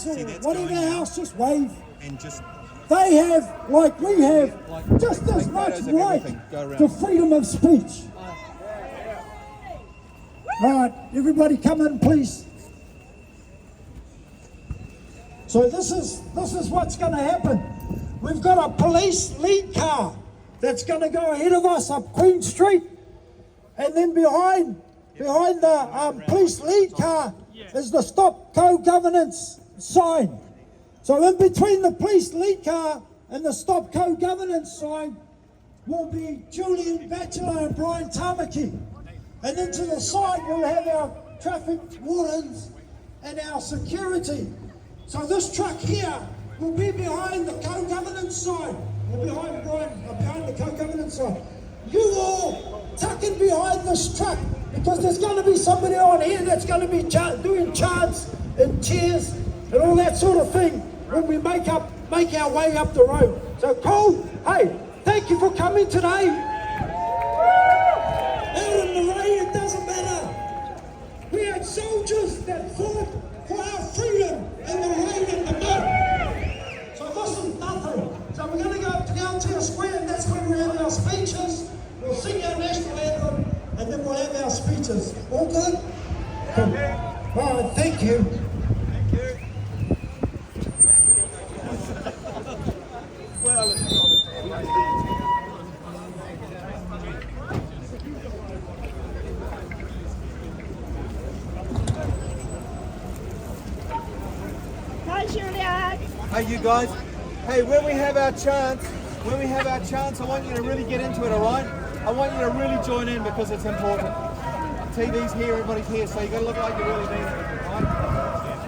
Council, whatever else, just wave. And just They have, like we have, just as much right to freedom of speech. Right, everybody come in, please. So this is what's going to happen. We've got a police lead car that's going to go ahead of us up Queen Street, and then behind the police lead car is the Stop Co-Governance sign. So in between the police lead car and the Stop Co-Governance sign will be Julian Batchelor and Brian Tamaki. And then to the side we'll have our traffic wardens and our security. So this truck here will be behind the co-governance sign, or behind the co-governance sign. You all tuck in behind this truck, because there's going to be somebody on here that's going to be doing chants and cheers and all that sort of thing when we make our way up the road. So Cole, hey, thank you for coming today. Out in the rain, it doesn't matter. We had soldiers that fought for our freedom in the rain and the mud. So this is nothing. So we're going to go up to Galtea Square, and that's when we have our speeches. We'll sing our national anthem, and then we'll have our speeches. All good? Cool. All right, thank you. Thank you. Well, let's go. Hi, Julian. Hey, you guys. Hey, when we have our chance, I want you to really get into it, all right? I want you to really join in because it's important. TV's here, everybody's here, so you've got to look like you really mean it, all right?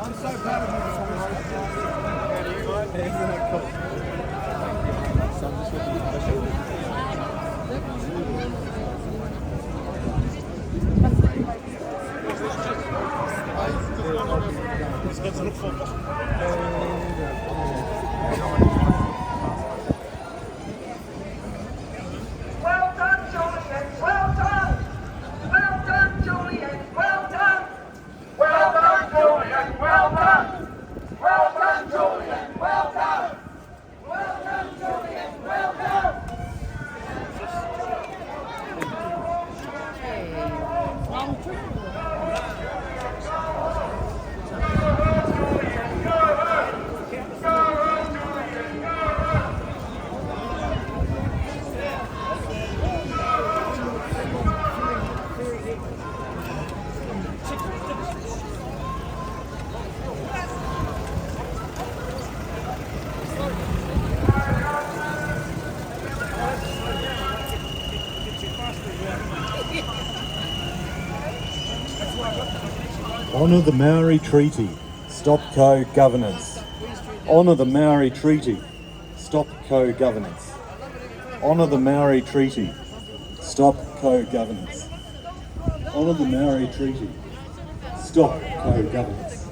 I'm so proud of you this morning. Isn't it cool? So I'm just looking at Well done, Julian. Well done. Well done, Julian. Well done. Well done, Julian. Well done. Well done, Julian. Well done. Well done, Julian. Well done. Honour the Maori Treaty. Stop co-governance. Honour the Maori Treaty. Stop co-governance. Honour the Maori Treaty. Stop co-governance. Honour the Maori Treaty. Stop co-governance.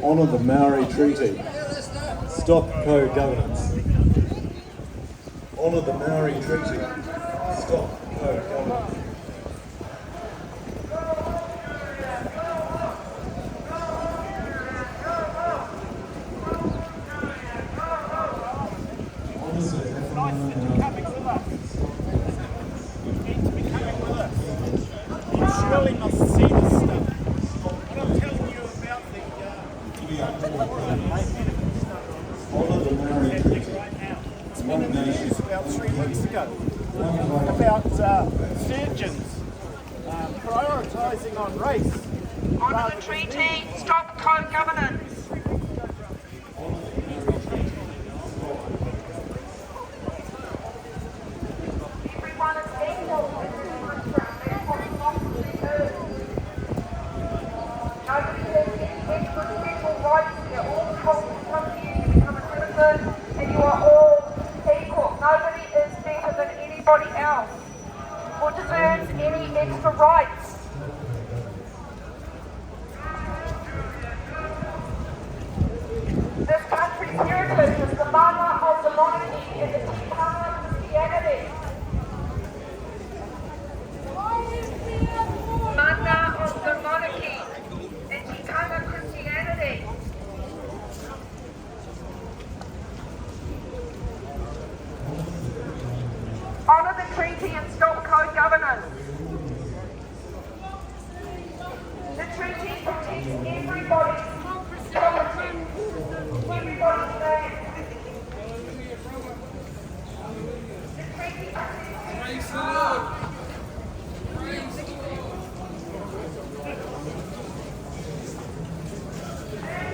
Honour the Maori Treaty. Stop co-governance. Honour the Maori Treaty. Stop co-governance. Surely must see this stuff. What I'm telling you about the Honour the Maori Treaty. right now. It's been in the news about 3 weeks ago about surgeons prioritising on race. Honour the treaty. Stop co-governance. Everyone is equal. Nobody has any extra special rights here. All people come here to become a citizen, and you are all equal. Nobody is better than anybody else or deserves any extra rights.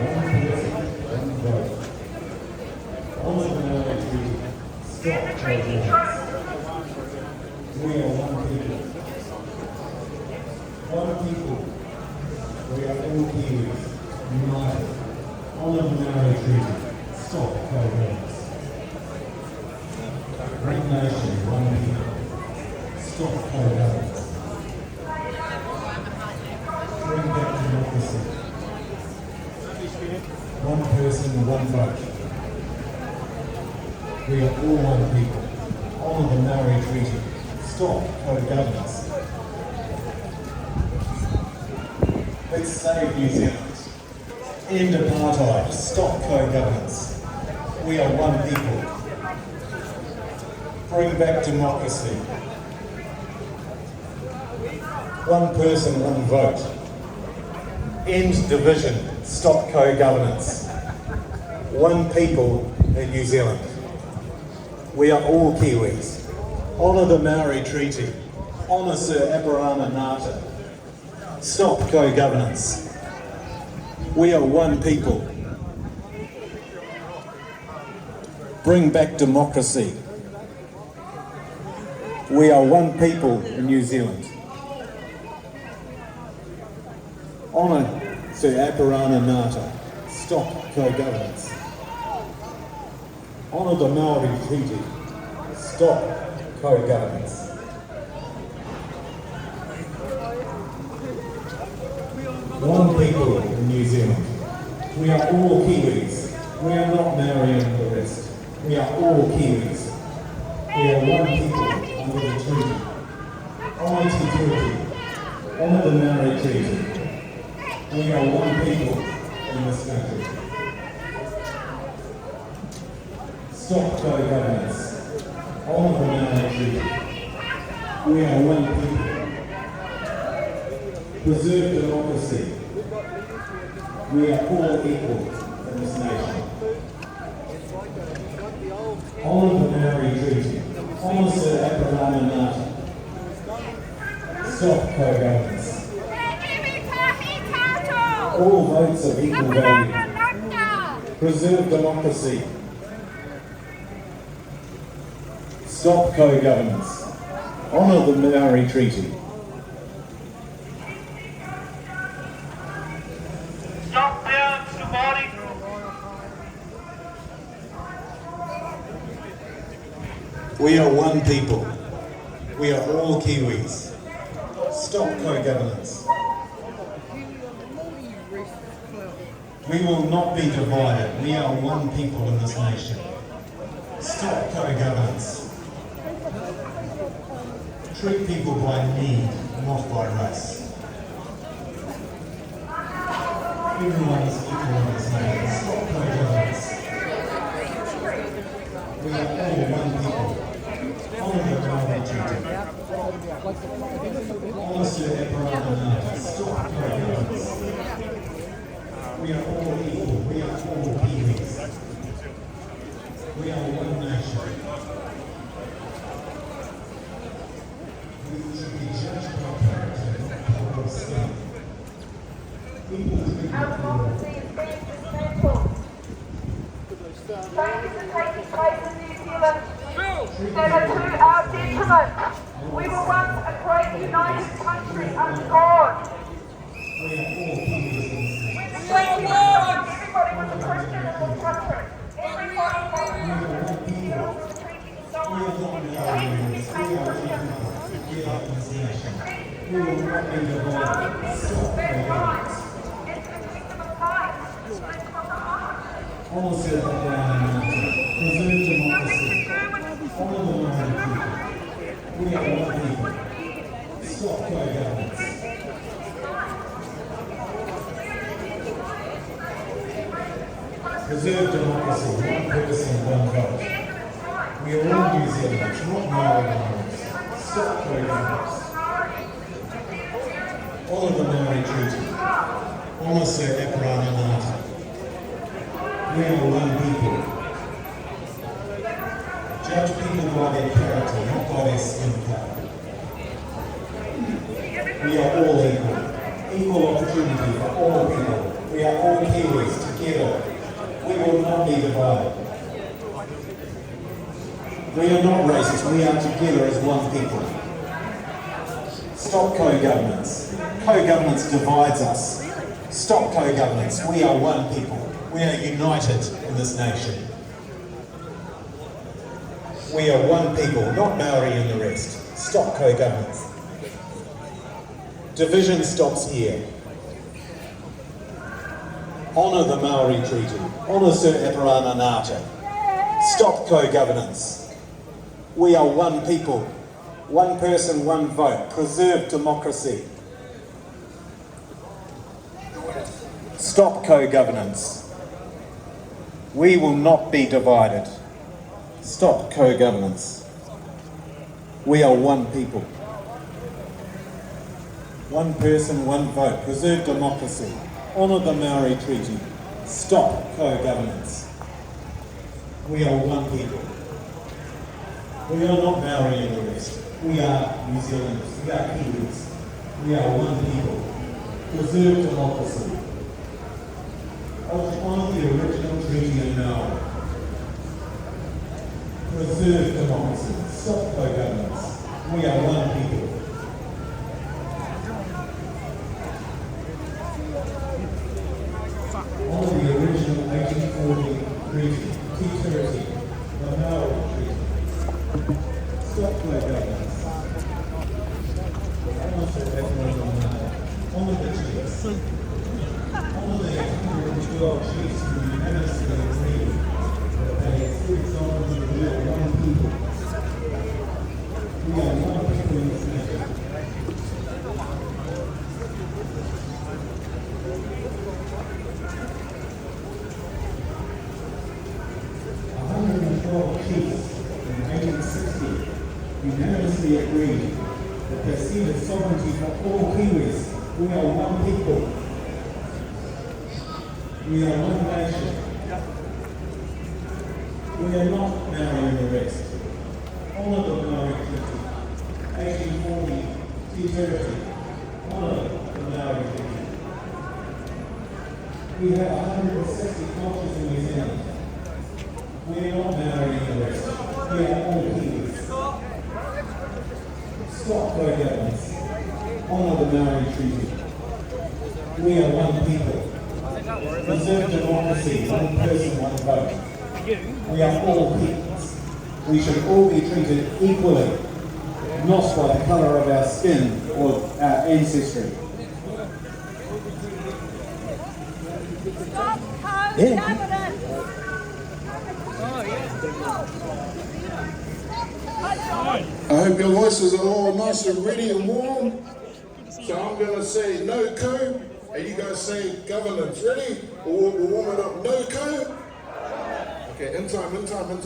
One person, one vote. Honour the Maori Treaty. Stop co-governance. We are one people. One people. We are all Kiwis, united. Honour the Maori Treaty. Stop co-governance. One nation, one people. Stop co-governance. Bring back democracy. One person, one vote. We are all one people. Honour the Maori Treaty. Stop co-governance. Let's save New Zealand. End apartheid. Stop co-governance. We are one people. Bring back democracy. One person, one vote. End division. Stop co-governance. One people in New Zealand. We are all Kiwis. Honour the Maori Treaty. Honour Sir Apirana Ngata. Stop co-governance. We are one people. Bring back democracy. We are one people in New Zealand. Honour Sir Apirana Ngata. Stop co-governance. Honour the Maori Treaty. Stop co-governance. One people in New Zealand. We are all Kiwis. We are not marrying the rest. We are all Kiwis. We are one people under the treaty. Honour Te Tiriti. Honour the Maori Treaty. We are one people in this country. Stop co-governance. Honour the Maori Treaty. We are one people. Preserve democracy. We are all equal in this nation. Honour the Maori Treaty. Honour Sir Apirana Ngata. Stop co-governance. All votes of equal value. Preserve democracy. Stop co-governance. Honour the Maori Treaty. Stop there, somebody. We are one people. We are all Kiwis. Stop co-governance. We will not be divided. We are one people in this nation. Stop co-governance. Treat people by need, not by race. Everyone is equal in this nation. Stop co-governance. We are all one people. Honour the Maori Treaty. Honour Sir Apirana Ngata. Stop co-governance. We are all equal. We are all Kiwis. We are one nation. We should be judged by character, not public skin. People treat Our democracy is being dismantled. Changes are taking place in New Zealand that are to our detriment. We were once a great united country under God. we are all Kiwis in this nation. Everybody was a Christian in this country. Everybody was a treaty We are not Maoris. We are one people. We are in this nation. We will not be divided. Stop co-governance. Honour Sir Apirana Ngata. Preserve democracy. Honour the Maori Treaty. We are one people. Stop co-governance. Preserve democracy. One person, one vote. We are all New Zealanders, not Maoris. Stop co-governance. Honour the Maori Treaty. Honour Sir Apirana Ngata. We are one people. Judge people by their character, not by their skin colour. We are all equal. Equal opportunity for all people. We are all Kiwis together. be divided. We are not racist, we are together as one people. Stop co-governance. Co-governance divides us. Stop co-governance. We are one people. We are united in this nation. We are one people, not Maori and the rest. Stop co-governance. Division stops here. Honour the Maori Treaty. Honour Sir Epirana Ngata. Stop co-governance. We are one people. One person, one vote. Preserve democracy. Stop co-governance. We will not be divided. Stop co-governance. We are one people. One person, one vote. Preserve democracy. Honour the Maori Treaty. Stop co-governance. We are one people. We are not Maori and the rest. We are New Zealanders. We are Kiwis. We are one people. Preserve democracy. Honour the original treaty in Maori. Preserve democracy. Stop co-governance. We are one people. Honour the original 1840 treaty, T30, the Maori Treaty. Stop co-governance. Honour Sir Epirana Ngata. Honour the chiefs. Honour the 112 chiefs who unanimously agreed that they are true examples of we are one people. We are one people in this nation. 112 chiefs in 1860 unanimously agreed that they ceded sovereignty for all Kiwis. We are one people. We are one nation. We are not Maori and the rest. Honour the Maori Treaty. 1840 T30. Honour the Maori Treaty. We have 160 cultures in New Zealand. We are not Maori and the rest. We are all Kiwis. Stop co-governance. Honour the Maori Treaty. We are one people. Preserve democracy, one person, one vote. We are all peoples. We should all be treated equally, not by the colour of our skin or our ancestry. Stop co-governance. I hope your voices are all nice and ready and warm. So I'm going to say no co, and you guys say governance. Ready? We'll warm it up. No co. Okay, in time. No co. No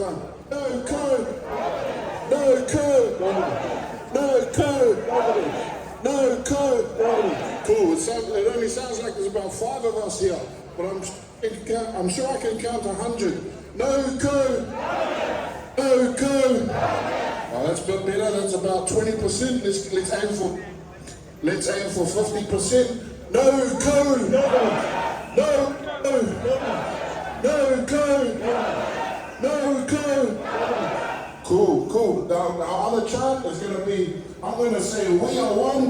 co. No co. No co. Cool. It only sounds like there's about 5 of us here, but I'm sure I can count 100. No co. No co. Oh, that's a bit better. That's about 20%. Let's aim for 50%. No co. No co. No co. No co. Cool. Now our other chant is going to be, I'm going to say we are one,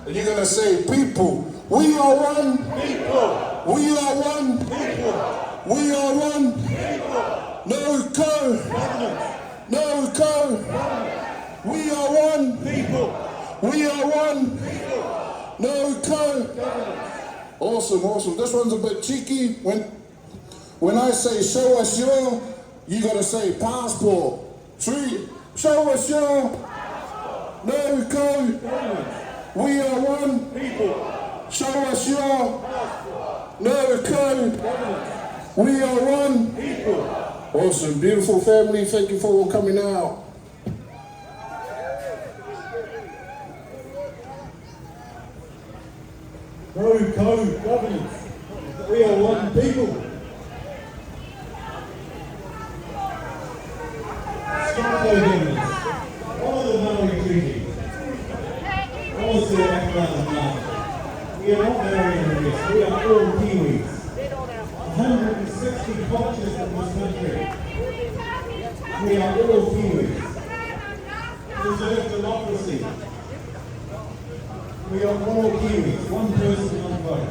and you're going to say people. We are one. People. We are one. People. We are one. People. No co. No co. We are one. People. We are one. People. No co. Awesome. This one's a bit cheeky. When I say show us your, you gotta say passport. 3. Show us your. No co. We are one. People. Show us your. No co. We are one. People. Awesome, beautiful family. Thank you for coming out. No co-governance. We are one people. Stop co-governance. Honour the Maori Treaty. Honour Sir Epirana Ngata. We are not Maori and the rest. We are all Kiwis. 160 160 cultures in this country. We are all Kiwis. We deserve democracy. We are all Kiwis. One person, one vote.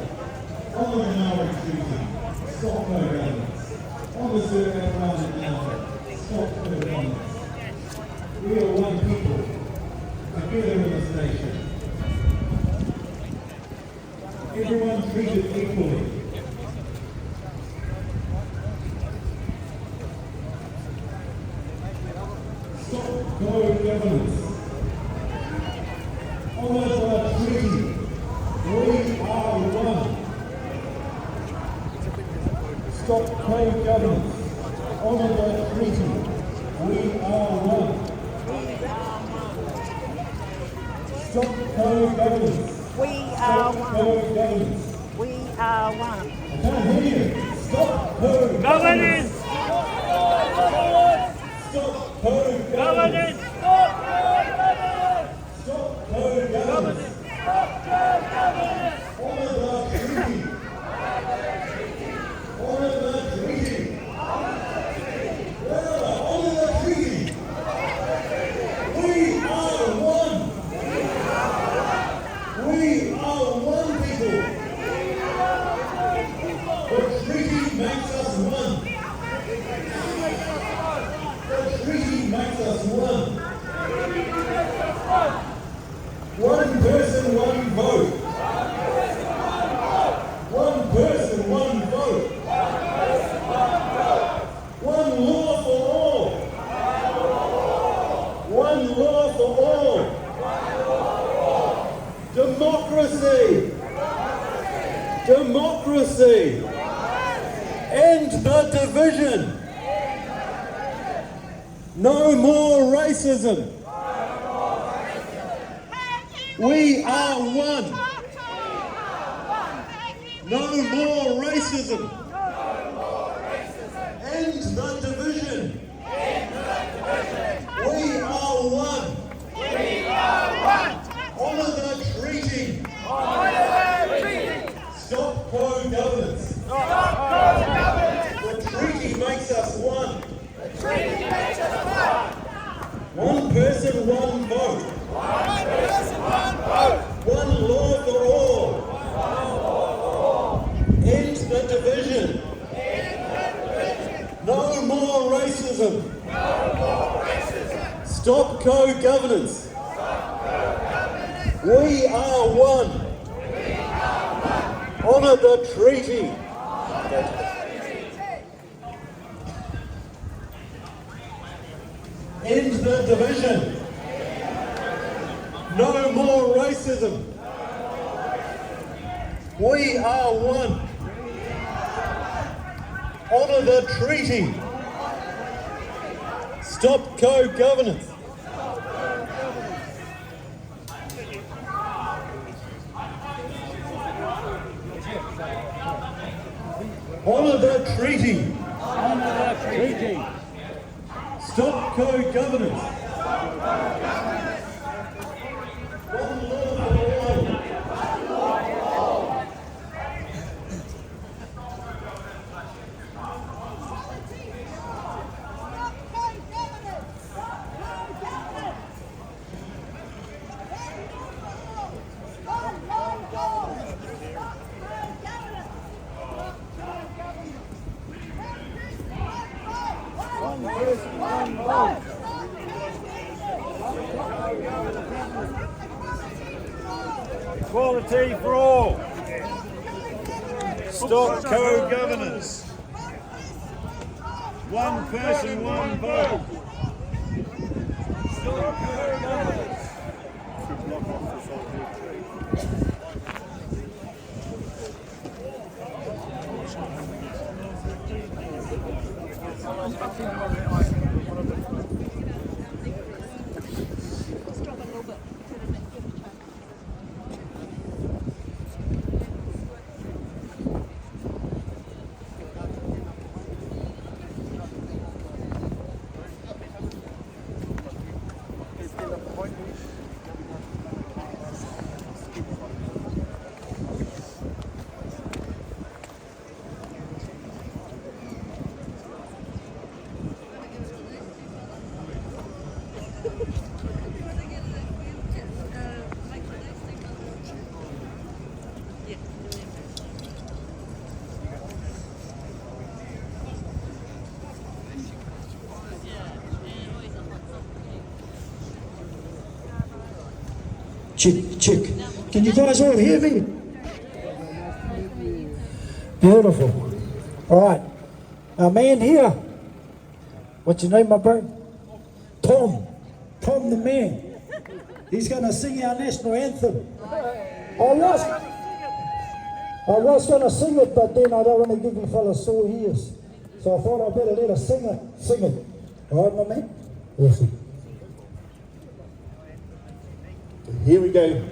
On the Maori Treaty, stop co-governance. On the Zero-Economic Mountain, stop co-governance. We are one people, together in this nation. Everyone treated equally. Stop co-governance. Honour the treaty. We are one. Stop co-governance. Honour the treaty. We are one. Stop co-governance. We are one. Co-governance. We are one. I can't hear you. Stop co-governance. Stop co-governance. Stop co-governance. Honour the treaty. Honour the treaty. Honour the treaty. We are one. We are one people. The treaty makes us one. The treaty makes us one. One person, one vote. One person, one vote. One law for all. One law for all. Democracy. Democracy. End the division. No more racism. We are one. No more racism. End the division. We are one. Honour the treaty. Stop co-governance. The treaty makes us one. One person, one vote. One law for all. End the division. No more racism. Stop co-governance. We are one. Honour the treaty. End the division. No more racism. We are one. Honour the treaty. Stop co-governance. Honour the treaty. Stop co-governance. One law for all. Equality for all. Stop co-governance. One person, one vote. Stop co-governance. check. Can you guys all hear me? Beautiful. All right. Our man here. What's your name, my bro? Tom. Tom the man. He's going to sing our national anthem. I was going to sing it, but then I don't want to give you fellas sore ears. So I thought I'd better let a singer sing it. All right, my man? Awesome. Here we go.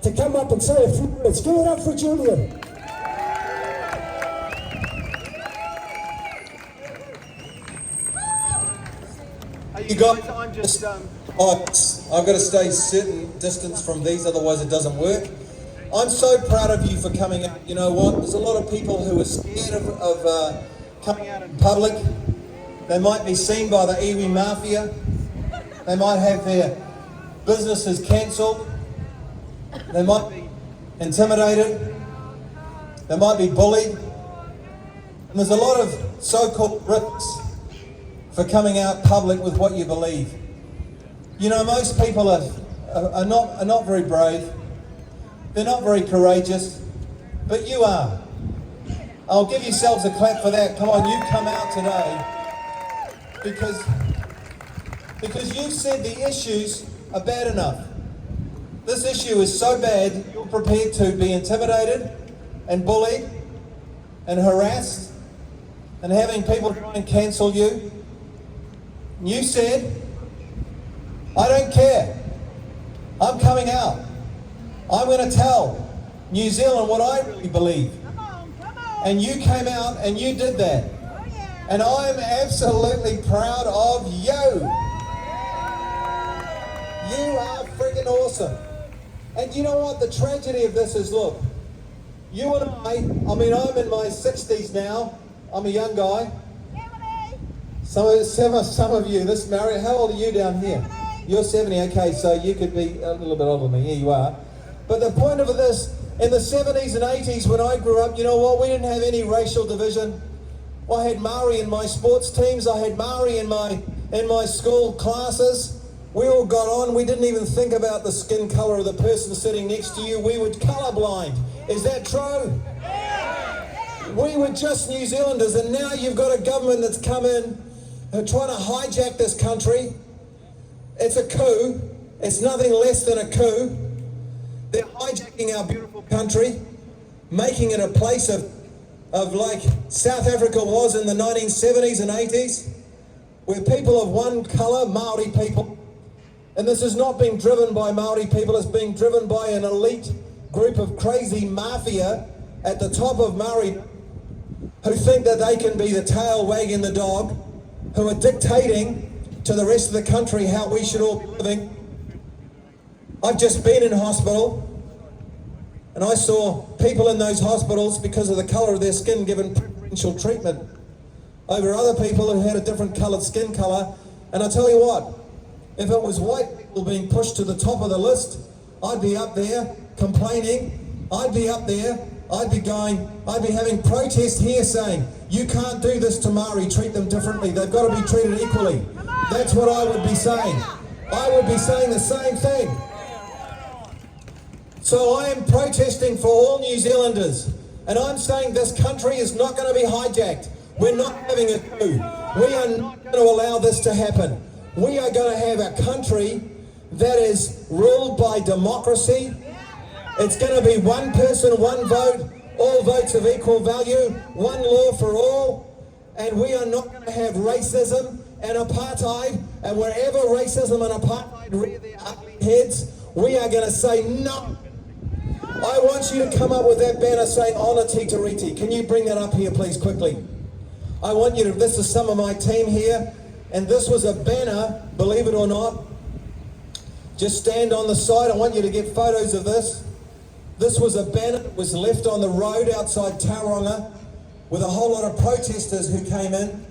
To come up and say a few words. Give it up for Julian. You guys, I'm just I've got to stay certain distance from these, otherwise it doesn't work. I'm so proud of you for coming out. You know what? There's a lot of people who are scared of coming out in public. They might be seen by the iwi mafia. They might have their businesses cancelled. They might be intimidated. They might be bullied. And there's a lot of so-called risks for coming out public with what you believe. You know, most people are not very brave. They're not very courageous, but you are. I'll give yourselves a clap for that. Come on, you come out today because you've said the issues are bad enough. This issue is so bad, you're prepared to be intimidated and bullied and harassed and having people try and cancel you. You said, I don't care. I'm coming out. I'm going to tell New Zealand what I really believe. And you came out and you did that. And I'm absolutely proud of you. You are freaking awesome. And you know what? The tragedy of this is, look, you and I mean, I'm in my 60s now. I'm a young guy. Some of you, this Mario, how old are you down here? You're 70, okay, so you could be a little bit older than me. Here you are. But the point of this, in the 70s and 80s when I grew up, you know what? We didn't have any racial division. I had Maori in my sports teams. I had Maori in my school classes. We all got on. We didn't even think about the skin colour of the person sitting next to you. We were colourblind. Is that true? We were just New Zealanders, and now you've got a government that's come in and trying to hijack this country. It's a coup. It's nothing less than a coup. They're hijacking our beautiful country, making it a place of like South Africa was in the 1970s and 80s, where people of one colour, Maori people, And this is not being driven by Maori people, it's being driven by an elite group of crazy mafia at the top of Maori who think that they can be the tail wagging the dog, who are dictating to the rest of the country how we should all be living. I've just been in hospital and I saw people in those hospitals, because of the colour of their skin, given preferential treatment over other people who had a different coloured skin colour. And I tell you what, if it was white people being pushed to the top of the list, I'd be up there complaining. I'd be up there, I'd be having protests here saying, you can't do this to Maori, treat them differently, they've got to be treated equally. That's what I would be saying. I would be saying the same thing. So I am protesting for all New Zealanders, and I'm saying this country is not going to be hijacked. We're not having a coup. We are not going to allow this to happen. We are going to have a country that is ruled by democracy. It's going to be one person, one vote, all votes of equal value, one law for all, and we are not going to have racism and apartheid, and wherever racism and apartheid rear their ugly heads, we are going to say no. I want you to come up with that banner saying Ona Te Tiriti. Can you bring that up here please quickly? I want you to, this is some of my team here, and this was a banner, believe it or not. Just stand on the side, I want you to get photos of this. This was a banner that was left on the road outside Tauranga with a whole lot of protesters who came in,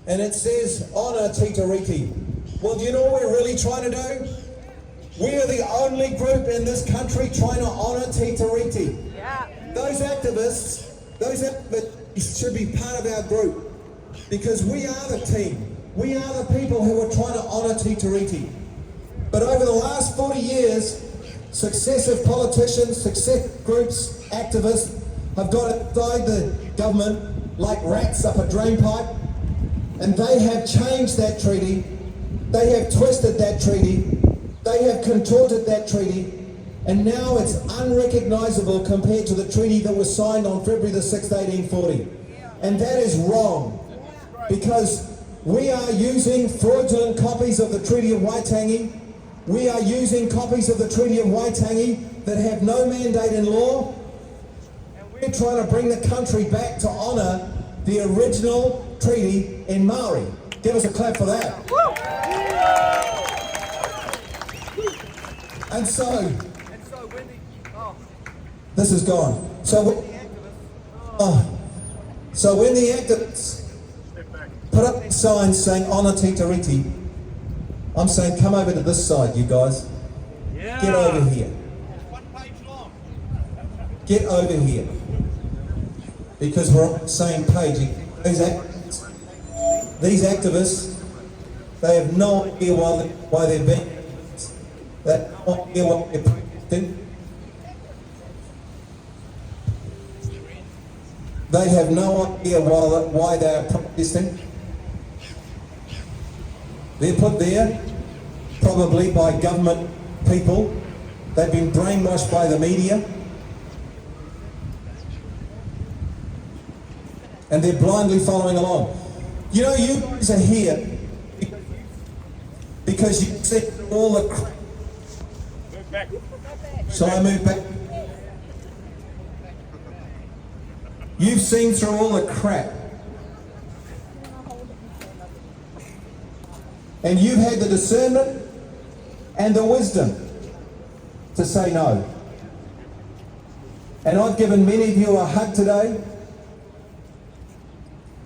and it says Ona Te Tiriti. Well, do you know what we're really trying to do? We are the only group in this country trying to honour Te Tiriti. Yeah. Those activists should be part of our group, because we are the team. We are the people who are trying to honour Te Tiriti. But over the last 40 years, successive politicians, successive groups, activists have got inside the government like rats up a drain pipe, and they have changed that treaty. They have twisted that treaty. They have contorted that treaty, and now it's unrecognisable compared to the treaty that was signed on February the 6th, 1840. And that is wrong, because we are using fraudulent copies of the Treaty of Waitangi. We are using copies of the Treaty of Waitangi that have no mandate in law, and we're trying to bring the country back to honour the original treaty in Maori. Give us a clap for that. And so when this is gone. So when the activists put up signs saying Ona Te Tiriti, I'm saying come over to this side, you guys. Yeah. Get over here. One page long. Get over here. Because we're on the same page. These activists, they have no idea why they're being. They have no idea what they're protesting. They have no idea why they are protesting. They're put there probably by government people. They've been brainwashed by the media. And they're blindly following along. You know, you guys are here because you see all the crap. Move back. Shall I move back? You've seen through all the crap. And you've had the discernment and the wisdom to say no. And I've given many of you a hug today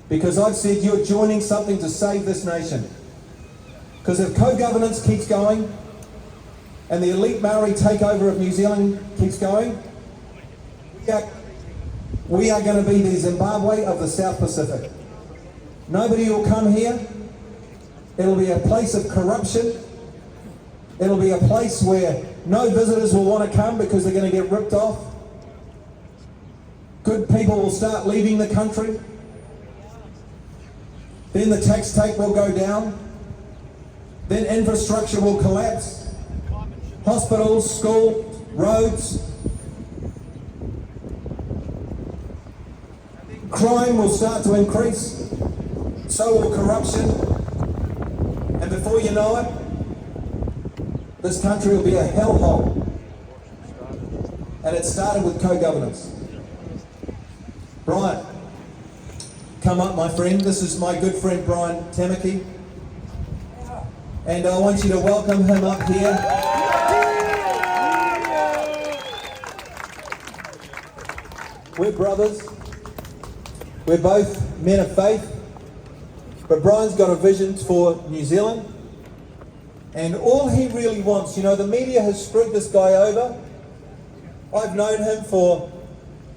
because I've said you're joining something to save this nation. Because if co-governance keeps going and the elite Maori takeover of New Zealand keeps going, we are going to be the Zimbabwe of the South Pacific. Nobody will come here. It'll be a place of corruption. It'll be a place where no visitors will want to come because they're going to get ripped off. Good people will start leaving the country. Then the tax take will go down. Then infrastructure will collapse. Hospitals, schools, roads. Crime will start to increase. So will corruption. And before you know it, this country will be a hellhole. And it started with co-governance. Brian, come up, my friend. This is my good friend Brian Tamaki. And I want you to welcome him up here. We're brothers. We're both men of faith. But Brian's got a vision for New Zealand. And all he really wants, you know, the media has screwed this guy over. I've known him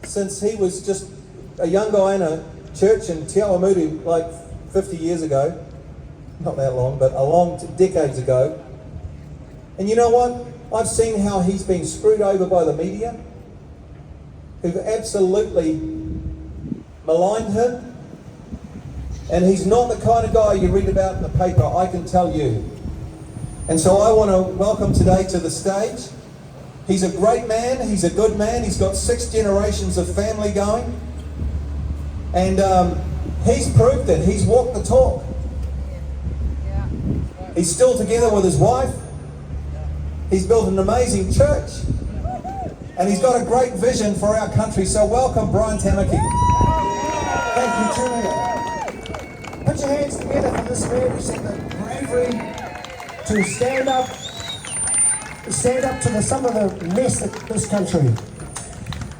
since he was just a young guy in a church in Te Awamutu like 50 years ago. Not that long, but decades ago. And you know what? I've seen how he's been screwed over by the media, who've absolutely maligned him. And he's not the kind of guy you read about in the paper, I can tell you. And so I want to welcome today to the stage. He's a great man, he's a good man, he's got 6 generations of family going. And he's proved it, he's walked the talk. He's still together with his wife. He's built an amazing church. And he's got a great vision for our country. So welcome, Brian Tamaki. Thank you, Julia. Put your hands together for this man who's had the bravery to stand up to some of the mess in this country.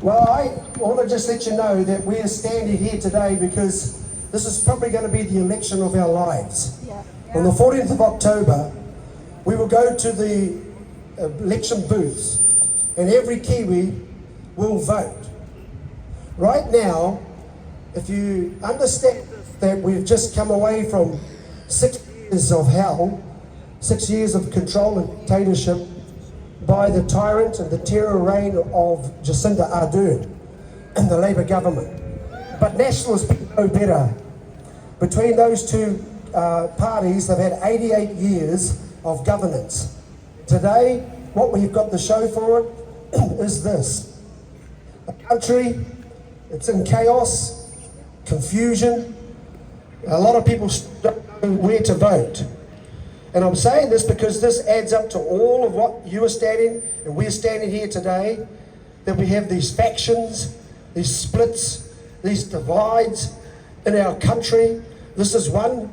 Well, I want to just let you know that we are standing here today because this is probably going to be the election of our lives. On the 14th of October, we will go to the election booths and every Kiwi will vote. Right now, if you understand that we've just come away from 6 years of hell, 6 years of control and dictatorship by the tyrant and the terror reign of Jacinda Ardern and the Labour government. But Nationalists know better. Between those two parties, they've had 88 years of governance. Today, what we've got to show for it is this. A country, it's in chaos, confusion. A lot of people don't know where to vote. And I'm saying this because this adds up to all of what you are standing and we're standing here today, that we have these factions, these splits, these divides in our country. This is one,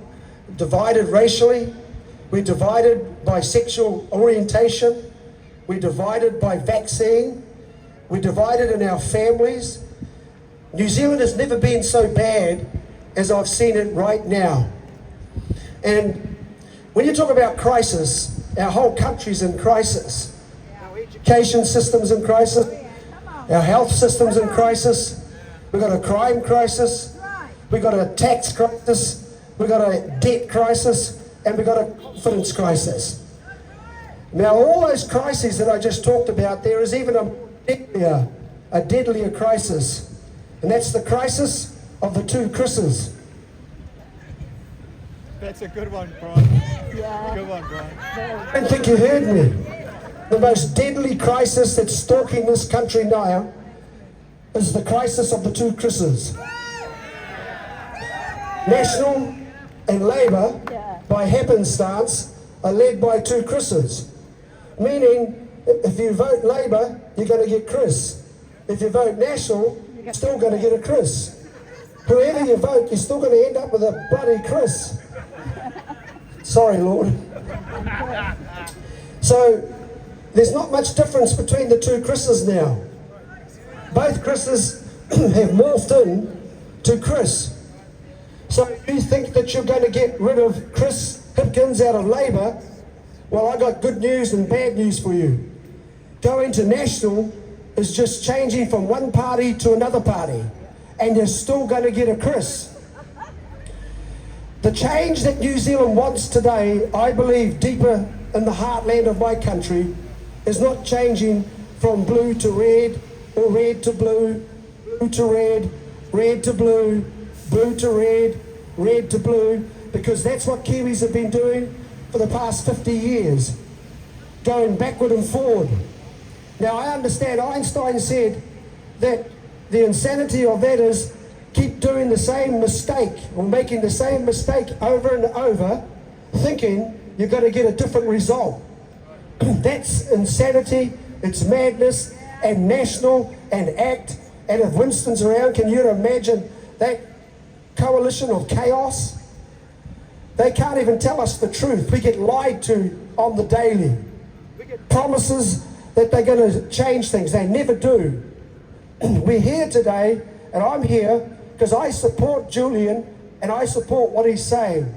divided racially, we're divided by sexual orientation, we're divided by vaccine, we're divided in our families. New Zealand has never been so bad as I've seen it right now. And when you talk about crisis, our whole country's in crisis. Our education system's in crisis, our health system's in crisis, we've got a crime crisis, we've got a tax crisis, we've got a debt crisis, and we've got a confidence crisis. Now, all those crises that I just talked about, there is even a deadlier crisis, and that's the crisis of the 2 Chris's. That's a good one, Brian. Yeah. Good one, Brian. I don't think you heard me. The most deadly crisis that's stalking this country now is the crisis of the 2 Chris's. National and Labour, by happenstance, are led by 2 Chris's. Meaning, if you vote Labour, you're going to get Chris. If you vote National, you're still going to get a Chris. Whoever you vote, you're still going to end up with a bloody Chris. Sorry, Lord. So, there's not much difference between the 2 Chris's now. Both Chris's have morphed in to Chris. So if you think that you're going to get rid of Chris Hipkins out of Labour, well, I got good news and bad news for you. Going to National is just changing from one party to another party, and you're still going to get a Chris. The change that New Zealand wants today, I believe deeper in the heartland of my country, is not changing from blue to red, or red to blue, blue to red, red to blue, blue to red, red to blue, because that's what Kiwis have been doing for the past 50 years, going backward and forward. Now, I understand Einstein said that the insanity of that is keep doing the same mistake or making the same mistake over and over, thinking you're going to get a different result. That's insanity, it's madness, and national, and ACT. And if Winston's around, can you imagine that coalition of chaos? They can't even tell us the truth. We get lied to on the daily. We get promises that they're going to change things. They never do. We're here today, and I'm here because I support Julian and I support what he's saying.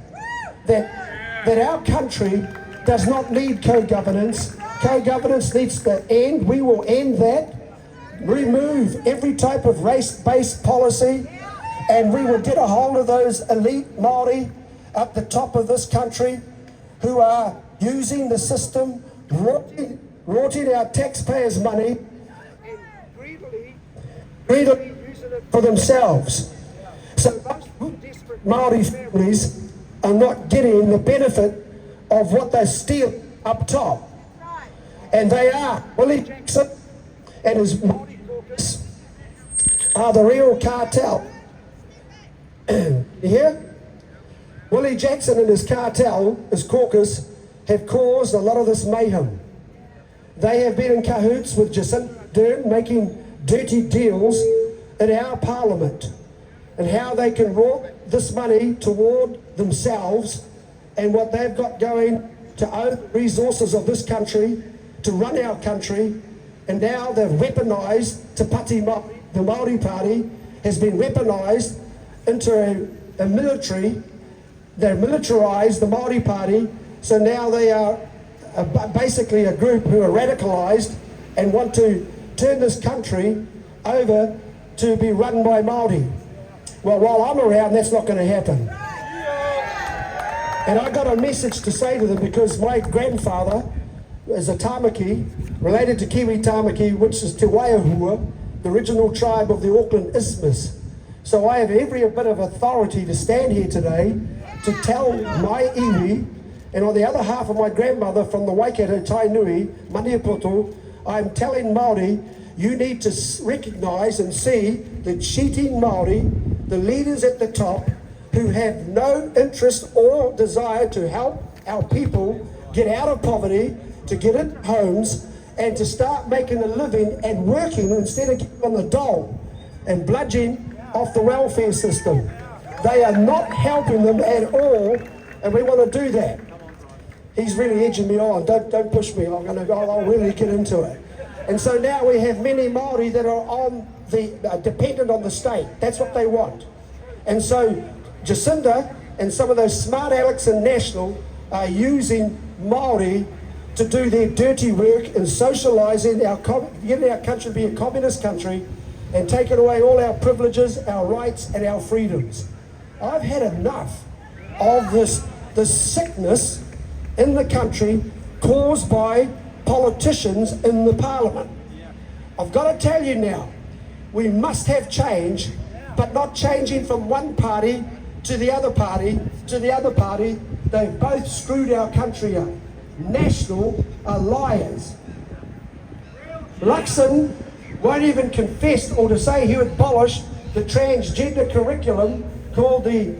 That our country does not need co-governance. Co-governance needs to end. We will end that. Remove every type of race-based policy, and we will get a hold of those elite Māori at the top of this country who are using the system, rotting our taxpayers' money, and greedily using it for themselves. So those desperate Māori families are not getting the benefit of what they steal up top. And they are. Willie Jackson and his Māori caucus are the real cartel. You hear? Willie Jackson and his cartel, his caucus, have caused a lot of this mayhem. They have been in cahoots with Jacinda Ardern, making dirty deals in our parliament, and how they can roll this money toward themselves and what they've got going to own the resources of this country, to run our country. And now they've weaponized Te Pati Māori, the Māori Party has been weaponized into a military. They've militarized the Māori Party, so now they are basically a group who are radicalized and want to turn this country over to be run by Māori. Well, while I'm around, that's not going to happen. And I got a message to say to them, because my grandfather is a Tamaki, related to Kiwi Tamaki, which is Te Waiahua, the original tribe of the Auckland Isthmus. So I have every bit of authority to stand here today to tell my iwi, and on the other half of my grandmother from the Waikato Tainui, Maniapoto, I'm telling Māori, you need to recognise and see the cheating Māori, the leaders at the top, who have no interest or desire to help our people get out of poverty, to get in homes, and to start making a living and working instead of getting on the dole and bludgeoning off the welfare system. They are not helping them at all, and we want to do that. He's really edging me on. Don't push me. I'll really get into it. And so now we have many Māori that are on the dependent on the state. That's what they want. And so Jacinda and some of those smart alecks in National are using Māori to do their dirty work in socialising getting our country to be a communist country and taking away all our privileges, our rights and our freedoms. I've had enough of this sickness in the country caused by politicians in the parliament. I've got to tell you now, we must have change, but not changing from one party to the other party to the other party. They've both screwed our country up. National are liars. Luxon won't even confess or to say he would abolish the transgender curriculum called the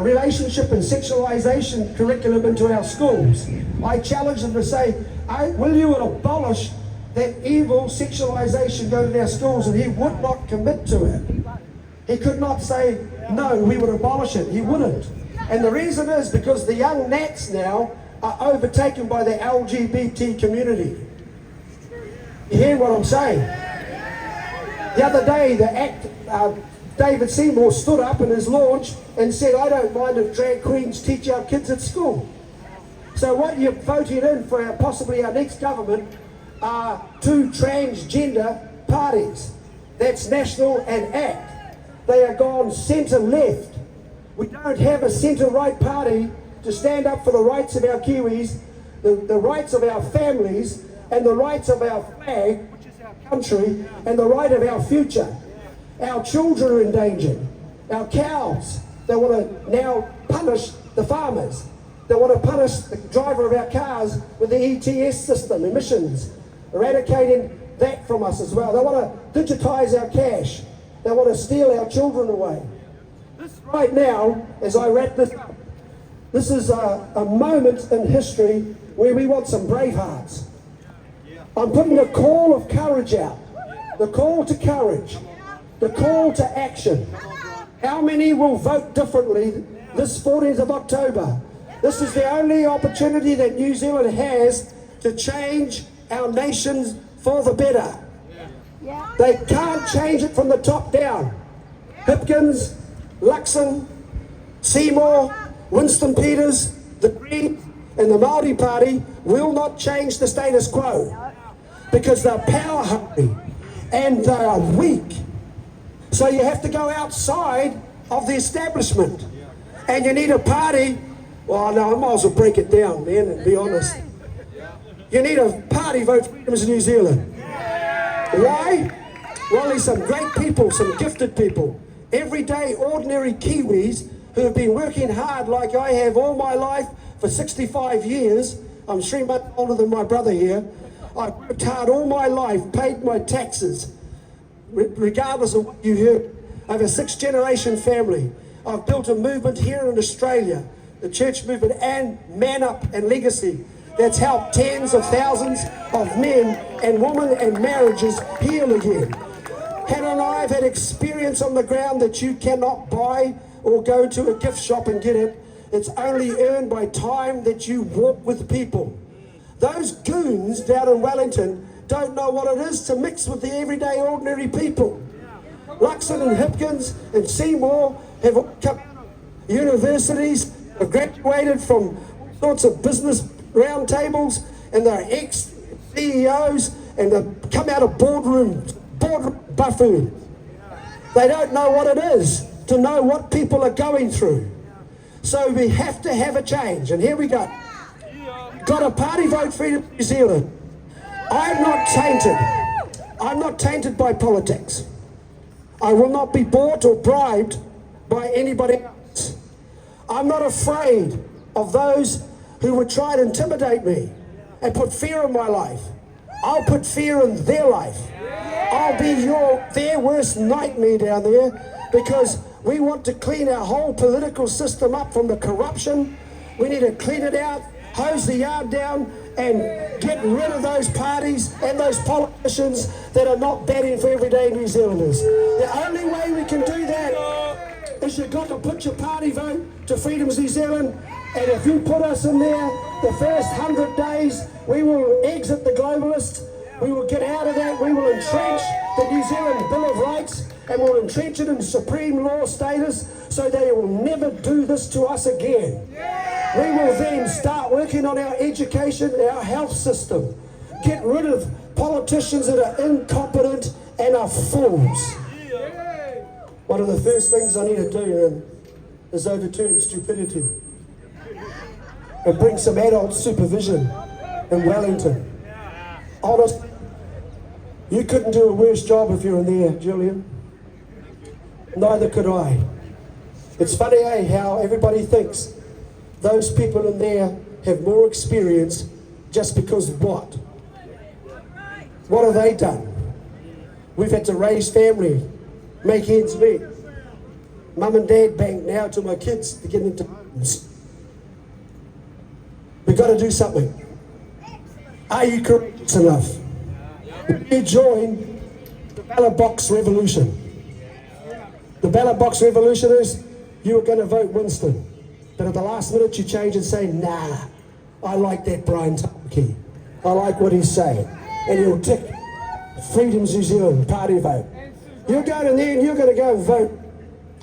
relationship and sexualization curriculum into our schools. I challenge them to say, will you abolish that evil sexualization going to our schools? And he would not commit to it. He could not say, no, we would abolish it. He wouldn't. And the reason is because the young Nats now are overtaken by the LGBT community. You hear what I'm saying? The other day, the ACT, David Seymour stood up in his launch and said, I don't mind if drag queens teach our kids at school. So what you're voting in for possibly our next government are two transgender parties. That's National and ACT. They are gone centre-left. We don't have a centre-right party to stand up for the rights of our Kiwis, the rights of our families, and the rights of our flag, which is our country, and the right of our future. Our children are in danger. Our cows, they want to now punish the farmers. They want to punish the driver of our cars with the ETS system, emissions, eradicating that from us as well. They want to digitise our cash. They want to steal our children away. This right now, as I wrap this up, this is a moment in history where we want some brave hearts. I'm putting the call of courage out. The call to courage. The call to action. How many will vote differently this 14th of October? This is the only opportunity that New Zealand has to change our nation for the better. They can't change it from the top down. Hipkins, Luxon, Seymour, Winston Peters, the Greens and the Māori Party will not change the status quo because they're power hungry and they are weak. So you have to go outside of the establishment and you need a party. Well, no, I might as well break it down, man, and be honest. You need a party vote for Freedoms in New Zealand. Why? Well, there's some great people, some gifted people, everyday ordinary Kiwis who have been working hard like I have all my life for 65 years. I'm 3 months older than my brother here. I've worked hard all my life, paid my taxes, regardless of what you heard. I have a 6th-generation family. I've built a movement here in Australia, the church movement, and Man Up and Legacy, that's helped tens of thousands of men and women and marriages heal again. Hannah and I have had experience on the ground that you cannot buy or go to a gift shop and get it. It's only earned by time that you walk with people. Those goons down in Wellington don't know what it is to mix with the everyday ordinary people. Luxon and Hipkins and Seymour have come out of universities, have graduated from all sorts of business roundtables, and they're ex-CEOs, and they've come out of boardroom buffoons. They don't know what it is to know what people are going through. So we have to have a change, and here we go. Got a party vote Freedom New Zealand. I'm not tainted. I'm not tainted by politics. I will not be bought or bribed by anybody else. I'm not afraid of those who would try to intimidate me and put fear in my life. I'll put fear in their life. I'll be their worst nightmare down there, because we want to clean our whole political system up from the corruption. We need to clean it out, hose the yard down, and get rid of those parties and those politicians that are not batting for everyday New Zealanders. The only way we can do that is you've got to put your party vote to Freedoms New Zealand, and if you put us in there, the first 100 days, we will exit the globalists, we will get out of that, we will entrench the New Zealand Bill of Rights, and we'll entrench it in supreme law status so they will never do this to us again. We will then start working on our education, our health system, get rid of politicians that are incompetent and are fools. One of the first things I need to do is overturn stupidity and bring some adult supervision in Wellington. Honest, you couldn't do a worse job if you're in there, Julian. Neither could I. It's funny, how everybody thinks those people in there have more experience just because of what? What have they done? We've had to raise family, make ends meet. Mum and Dad bank now to my kids to get into homes. We've got to do something. Are you courageous enough? You join the ballot box revolution. The ballot box revolution is you were going to vote Winston, but at the last minute you change and say, nah, I like that Brian Tamaki. I like what he's saying. And you'll tick Freedoms New Zealand party vote. You're going in there and you're going to go and vote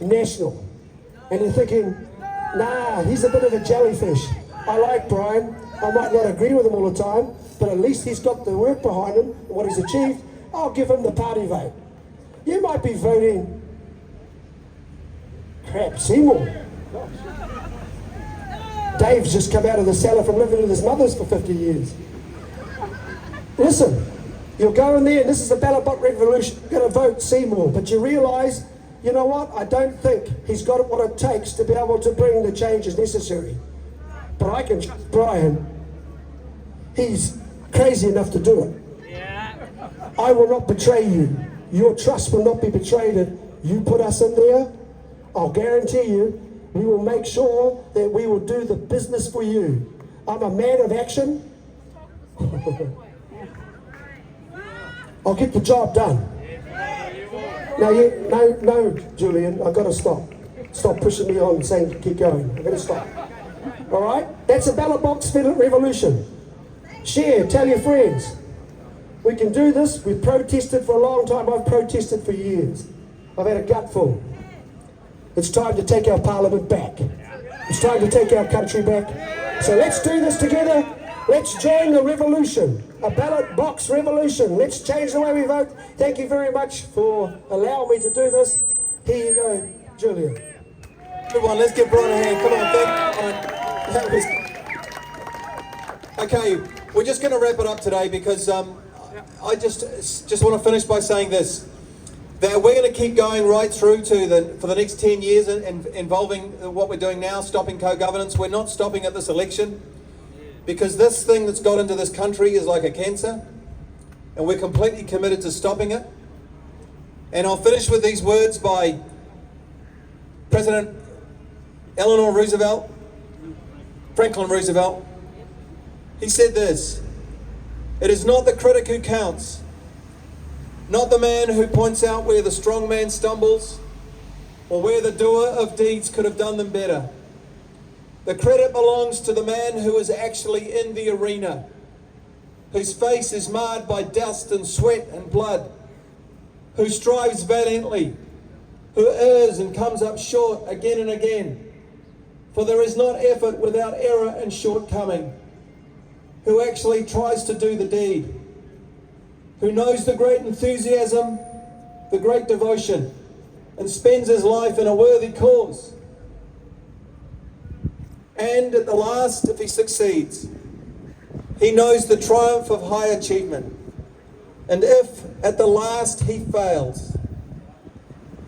National. And you're thinking, nah, he's a bit of a jellyfish. I like Brian. I might not agree with him all the time, but at least he's got the work behind him and what he's achieved. I'll give him the party vote. You might be voting crap, Seymour. Dave's just come out of the cellar from living with his mother's for 50 years. Listen, you'll go in there, and this is the ballot box revolution. You're going to vote Seymour, but you realise, you know what? I don't think he's got what it takes to be able to bring the changes necessary. But I can trust Brian. He's crazy enough to do it. I will not betray you. Your trust will not be betrayed if you put us in there. I'll guarantee you, we will make sure that we will do the business for you. I'm a man of action. I'll get the job done. No, Julian, I've got to stop. Stop pushing me on saying keep going. I'm going to stop. All right? That's a ballot box revolution. Share, tell your friends. We can do this. We've protested for a long time. I've protested for years. I've had a gutful. It's time to take our parliament back. It's time to take our country back. So let's do this together. Let's join the revolution, a ballot box revolution. Let's change the way we vote. Thank you very much for allowing me to do this. Here you go, Julian. Everyone, let's give Brian a hand. Come on, Okay, we're just going to wrap it up today because I just want to finish by saying this. That we're going to keep going right through to for the next 10 years and involving what we're doing now, stopping co-governance. We're not stopping at this election because this thing that's got into this country is like a cancer and we're completely committed to stopping it. And I'll finish with these words by President Franklin Roosevelt. He said this: "It is not the critic who counts, not the man who points out where the strong man stumbles or where the doer of deeds could have done them better. The credit belongs to the man who is actually in the arena, whose face is marred by dust and sweat and blood, who strives valiantly, who errs and comes up short again and again. For there is not effort without error and shortcoming, who actually tries to do the deed, who knows the great enthusiasm, the great devotion, and spends his life in a worthy cause. And at the last, if he succeeds, he knows the triumph of high achievement. And if at the last he fails,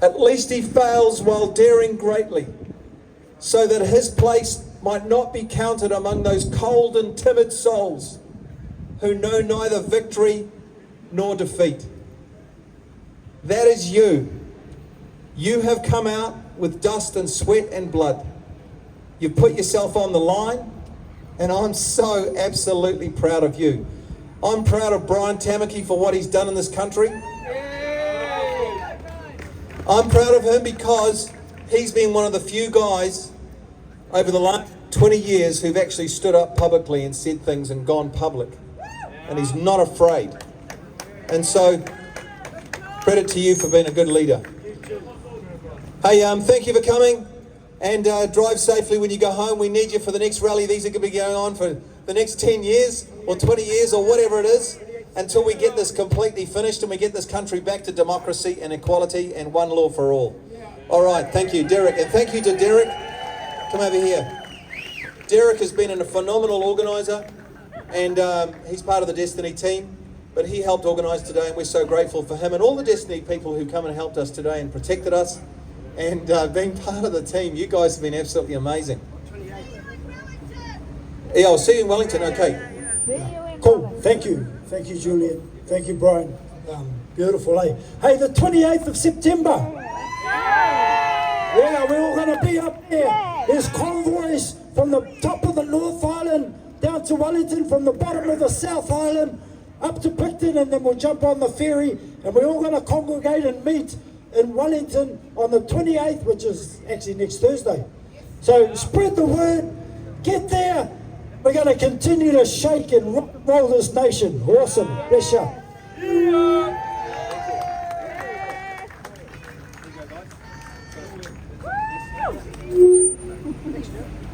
at least he fails while daring greatly, so that his place might not be counted among those cold and timid souls who know neither victory nor defeat. That is you. You have come out with dust and sweat and blood. You've put yourself on the line, and I'm so absolutely proud of you. I'm proud of Brian Tamaki for what he's done in this country. I'm proud of him because he's been one of the few guys over the last 20 years who've actually stood up publicly and said things and gone public. And he's not afraid. And so, credit to you for being a good leader. Hey, thank you for coming, and drive safely when you go home. We need you for the next rally. These are going to be going on for the next 10 years or 20 years or whatever it is, until we get this completely finished and we get this country back to democracy and equality and one law for all. All right, thank you, Derek. And thank you to Derek. Come over here. Derek has been a phenomenal organiser, and he's part of the Destiny team, but he helped organise today, and we're so grateful for him and all the Destiny people who come and helped us today and protected us, and being part of the team. You guys have been absolutely amazing. Yeah, I'll see you in Wellington, okay. Cool, thank you. Thank you, Julian. Thank you, Brian. Beautiful, eh? Hey, the 28th of September. Yeah, we're all going to be up there. There's convoys from the top of the North Island down to Wellington, from the bottom of the South Island up to Picton, and then we'll jump on the ferry, and we're all going to congregate and meet in Wellington on the 28th, which is actually next Thursday. So spread the word, get there. We're going to continue to shake and roll this nation. Awesome. Bless you.